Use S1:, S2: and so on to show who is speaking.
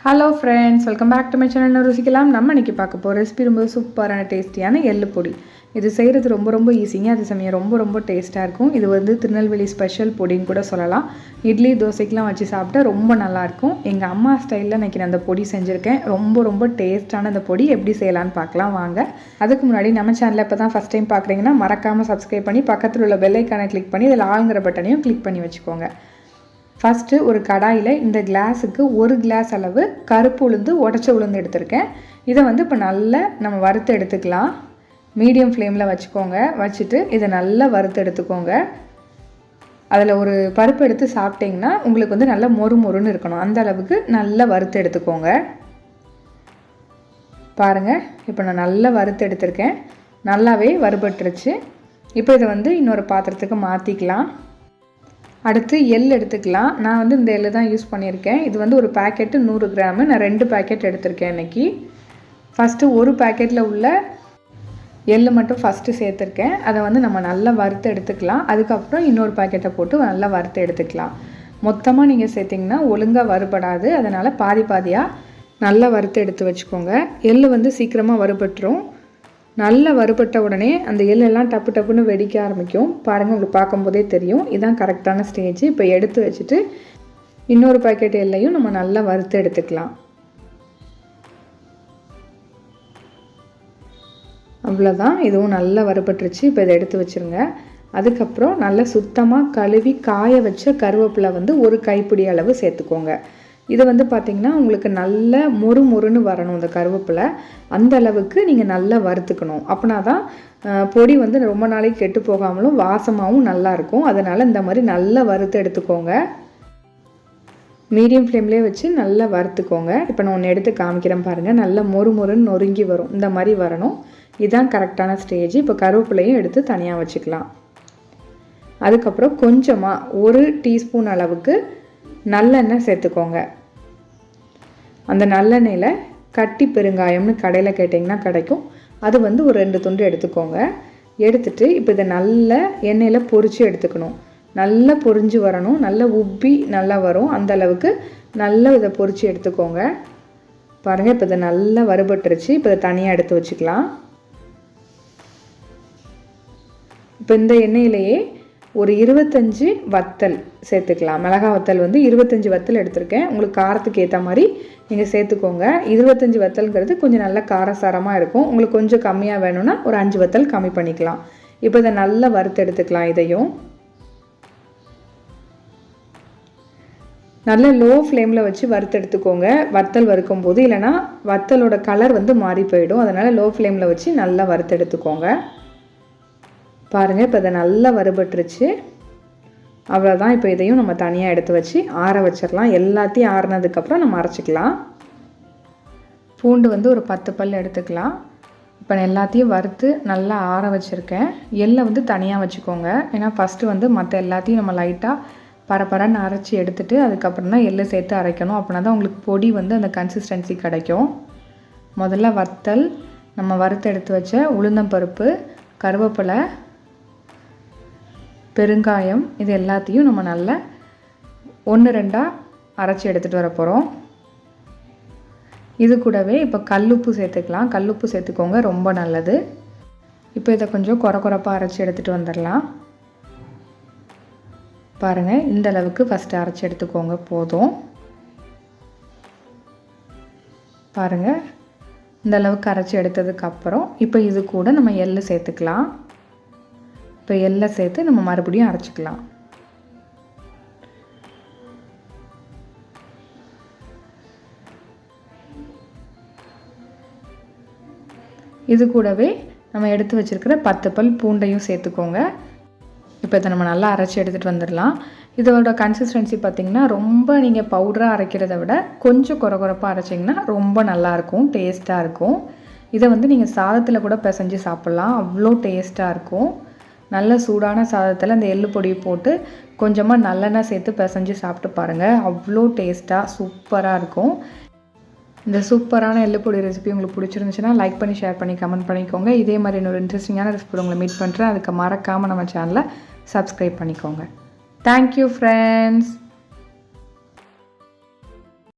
S1: Hello friends, welcome back to my channel ருசிக்கலாம். நம்ம இன்றைக்கி பார்க்க போகிற ரெசிபி ரொம்ப சூப்பரான டேஸ்டியான எள்ளு பொடி. இது செய்கிறது ரொம்ப ஈஸிங்க. அது சமயம் ரொம்ப டேஸ்ட்டாக இருக்கும். இது வந்து திருநெல்வேலி ஸ்பெஷல் பொடின்னு கூட சொல்லலாம். இட்லி தோசைக்கெலாம் வச்சு சாப்பிட்டா ரொம்ப நல்லாயிருக்கும். எங்கள் அம்மா ஸ்டைலில் இன்றைக்கி நான் அந்த பொடி செஞ்சுருக்கேன். ரொம்ப டேஸ்ட்டான அந்த பொடி எப்படி செய்யலான்னு பார்க்கலாம் வாங்க. அதுக்கு முன்னாடி நம்ம சேனலில் இப்போ தான் ஃபஸ்ட் டைம் பார்க்குறீங்கன்னா மறக்காமல் சப்ஸ்கிரைப் பண்ணி பக்கத்தில் உள்ள பெல் ஐக்கானை கிளிக் பண்ணி இதில் ஆளுங்கிற பட்டனையும் கிளிக் பண்ணி வச்சுக்கோங்க. ஃபஸ்ட்டு ஒரு கடாயில் இந்த கிளாஸுக்கு 1 கிளாஸ் அளவு கருப்பு உளுந்து உடச்ச உளுந்து எடுத்திருக்கேன். இதை வந்து இப்போ நல்லா நம்ம வறுத்து எடுத்துக்கலாம். மீடியம் ஃப்ளேமில் வச்சுக்கோங்க. வச்சுட்டு இதை நல்லா வறுத்து எடுத்துக்கோங்க. அதில் ஒரு பருப்பு எடுத்து சாப்பிட்டிங்கன்னா உங்களுக்கு வந்து நல்லா மொறுன்னு இருக்கணும். அந்த அளவுக்கு நல்லா வறுத்து எடுத்துக்கோங்க. பாருங்கள், இப்போ நான் நல்லா வறுத்து எடுத்திருக்கேன். நல்லாவே வறுபட்டுருச்சு. இப்போ இதை வந்து இன்னொரு பாத்திரத்துக்கு மாற்றிக்கலாம். அடுத்து எள் எடுத்துக்கலாம். நான் வந்து இந்த எள்ளு தான் யூஸ் பண்ணியிருக்கேன். இது வந்து ஒரு பேக்கெட்டு 100 கிராமு. நான் 2 பேக்கெட் எடுத்திருக்கேன் இன்றைக்கி. ஃபஸ்ட்டு ஒரு பேக்கெட்டில் உள்ள எள்ளு மட்டும் ஃபஸ்ட்டு சேர்த்துருக்கேன். அதை வந்து நம்ம நல்லா வறுத்து எடுத்துக்கலாம். அதுக்கப்புறம் இன்னொரு பேக்கெட்டை போட்டு நல்லா வறுத்து எடுத்துக்கலாம். மொத்தமாக நீங்கள் சேர்த்திங்கன்னா ஒழுங்காக வறுபடாது. அதனால் பாதியாக நல்லா வறுத்து எடுத்து வச்சுக்கோங்க. எள்ளு வந்து சீக்கிரமாக வறுபட்டுரும். நல்லா வறுபட்ட உடனே அந்த எள்ளெல்லாம் டப்புன்னு வெடிக்க ஆரம்பிக்கும். பாருங்கள், உங்களுக்கு பார்க்கும்போதே தெரியும். இதுதான் கரெக்டான ஸ்டேஜ். இப்போ எடுத்து வச்சுட்டு இன்னொரு பாக்கெட் எள்ளையும் நம்ம நல்லா வறுத்து எடுத்துக்கலாம். அவ்வளோதான், இதுவும் நல்லா வறுபட்டுருச்சு. இப்போ இதை எடுத்து வச்சுருங்க. அதுக்கப்புறம் நல்லா சுத்தமாக கழுவி காய வச்ச கருவேப்பிலை வந்து ஒரு கைப்பிடி அளவு சேர்த்துக்கோங்க. இது வந்து பார்த்திங்கன்னா உங்களுக்கு நல்ல மொறுன்னு வரணும். இந்த கருவேப்பிலை அந்த அளவுக்கு நீங்கள் நல்லா வறுத்துக்கணும். அப்படின்னா தான் பொடி வந்து ரொம்ப நாளைக்கு கெட்டு போகாமலும் வாசமாகவும் நல்லாயிருக்கும். அதனால் இந்த மாதிரி நல்லா வறுத்து எடுத்துக்கோங்க. மீடியம் ஃப்ளேம்லேயே வச்சு நல்லா வறுத்துக்கோங்க. இப்போ நான் ஒன்று எடுத்து காமிக்கிறேன் பாருங்கள். நல்லா மொறுன்னு நொறுங்கி வரும். இந்த மாதிரி வரணும். இதுதான் கரெக்டான ஸ்டேஜ். இப்போ கருவேப்பிலையும் எடுத்து தனியாக வச்சுக்கலாம். அதுக்கப்புறம் கொஞ்சமாக 1 டீஸ்பூன் அளவுக்கு நல்லெண்ணெய் சேர்த்துக்கோங்க. அந்த நல்லெண்ணெயில் கட்டி பெருங்காயம்னு கடையில் கேட்டிங்கன்னா கிடைக்கும். அது வந்து ஒரு 2 துண்டு எடுத்துக்கோங்க. எடுத்துட்டு இப்போ இதை நல்ல எண்ணெயில் பொரித்து எடுத்துக்கணும். நல்லா பொரிஞ்சு வரணும். நல்லா உப்பி நல்லா வரும். அந்த அளவுக்கு நல்லா இதை பொரித்து எடுத்துக்கோங்க. பாருங்கள், இப்போ இதை நல்லா வறுபட்டுருச்சு. இப்போ இதை தனியாக எடுத்து வச்சுக்கலாம். இப்போ இந்த எண்ணெயிலேயே ஒரு 25 வத்தல் சேர்த்துக்கலாம். மிளகாய் வத்தல் வந்து 25 வத்தல் எடுத்திருக்கேன். உங்களுக்கு காரத்துக்கு ஏற்ற மாதிரி நீங்கள் சேர்த்துக்கோங்க. 25 வத்தல்ங்கிறது கொஞ்சம் நல்லா காரசாரமாக இருக்கும். உங்களுக்கு கொஞ்சம் கம்மியாக வேணும்னா ஒரு 5 வத்தல் கம்மி பண்ணிக்கலாம். இப்போ இதை நல்லா வறுத்து எடுத்துக்கலாம். இதையும் நல்லா லோ ஃப்ளேமில் வச்சு வறுத்து எடுத்துக்கோங்க. வத்தல் வறுக்கும் போது, இல்லைனா வத்தலோட கலர் வந்து மாறி போயிடும். அதனால் லோ ஃப்ளேமில் வச்சு நல்லா வறுத்து எடுத்துக்கோங்க. பாருங்கள், இப்போ இதை நல்லா வறுபட்டுருச்சு. அவ்வளோதான். இப்போ இதையும் நம்ம தனியாக எடுத்து வச்சு ஆற வச்சிடலாம். எல்லாத்தையும் ஆறினதுக்கப்புறம் நம்ம அரைச்சிக்கலாம். பூண்டு வந்து ஒரு 10 பல் எடுத்துக்கலாம். இப்போ நான் எல்லாத்தையும் வறுத்து நல்லா ஆற வச்சுருக்கேன். எள்ளை வந்து தனியாக வச்சுக்கோங்க. ஏன்னா ஃபஸ்ட்டு வந்து மற்ற எல்லாத்தையும் நம்ம லைட்டாக பரப்பரன்னு அரைச்சி எடுத்துகிட்டு அதுக்கப்புறம் தான் எள்ளை சேர்த்து அரைக்கணும். அப்படின்னா தான் உங்களுக்கு பொடி வந்து அந்த கன்சிஸ்டன்சி கிடைக்கும். முதல்ல வத்தல், நம்ம வறுத்து எடுத்து வச்ச உளுந்தம்பருப்பு, கருவேப்பிலை, பெருங்காயம், இது எல்லாத்தையும் நம்ம நல்லா 1-2 அரைச்சி எடுத்துகிட்டு வர போகிறோம். இது கூடவே இப்போ கல்லுப்பு சேர்த்துக்கலாம். கல்லுப்பு சேர்த்துக்கோங்க, ரொம்ப நல்லது. இப்போ இதை கொஞ்சம் கொரப்பாக அரைச்சி எடுத்துகிட்டு வந்துடலாம். பாருங்கள், இந்த அளவுக்கு ஃபஸ்ட்டு அரைச்சி எடுத்துக்கோங்க, போதும். பாருங்கள், இந்த அளவுக்கு அரைச்சி எடுத்ததுக்கப்புறம் இப்போ இது கூட நம்ம எள்ளு சேர்த்துக்கலாம். இப்போ எள்ளை சேர்த்து நம்ம மறுபடியும் அரைச்சிக்கலாம். இது கூடவே நம்ம எடுத்து வச்சுருக்கிற 10 பல் பூண்டையும் சேர்த்துக்கோங்க. இப்போ இதை நம்ம நல்லா அரைச்சி எடுத்துகிட்டு வந்துடலாம். இதோட கன்சிஸ்டன்சி பார்த்திங்கன்னா ரொம்ப நீங்கள் பவுடராக அரைக்கிறத விட கொஞ்சம் கொரப்பாக அரைச்சிங்கன்னா ரொம்ப நல்லாயிருக்கும், டேஸ்ட்டாக இருக்கும். இதை வந்து நீங்கள் சாதத்தில் கூட பிசைஞ்சு சாப்பிட்லாம். அவ்வளோ டேஸ்ட்டாக இருக்கும். நல்ல சூடான சாதத்தில் அந்த எள்ளு பொடி போட்டு கொஞ்சமாக நல்லெண்ணெய் சேர்த்து பிசைஞ்சு சாப்பிட்டு பாருங்கள். அவ்வளோ டேஸ்ட்டாக சூப்பராக இருக்கும். இந்த சூப்பரான எள்ளு பொடி ரெசிபி உங்களுக்கு பிடிச்சிருந்துச்சுன்னா லைக் பண்ணி, ஷேர் பண்ணி, கமெண்ட் பண்ணிக்கோங்க. இதே மாதிரி இன்னொரு இன்ட்ரெஸ்டிங்கான ரெசிபி உங்களை மீட் பண்ணுறேன். அதுக்கு மறக்காமல் நம்ம சேனலை சப்ஸ்கிரைப் பண்ணிக்கோங்க. Thank you friends.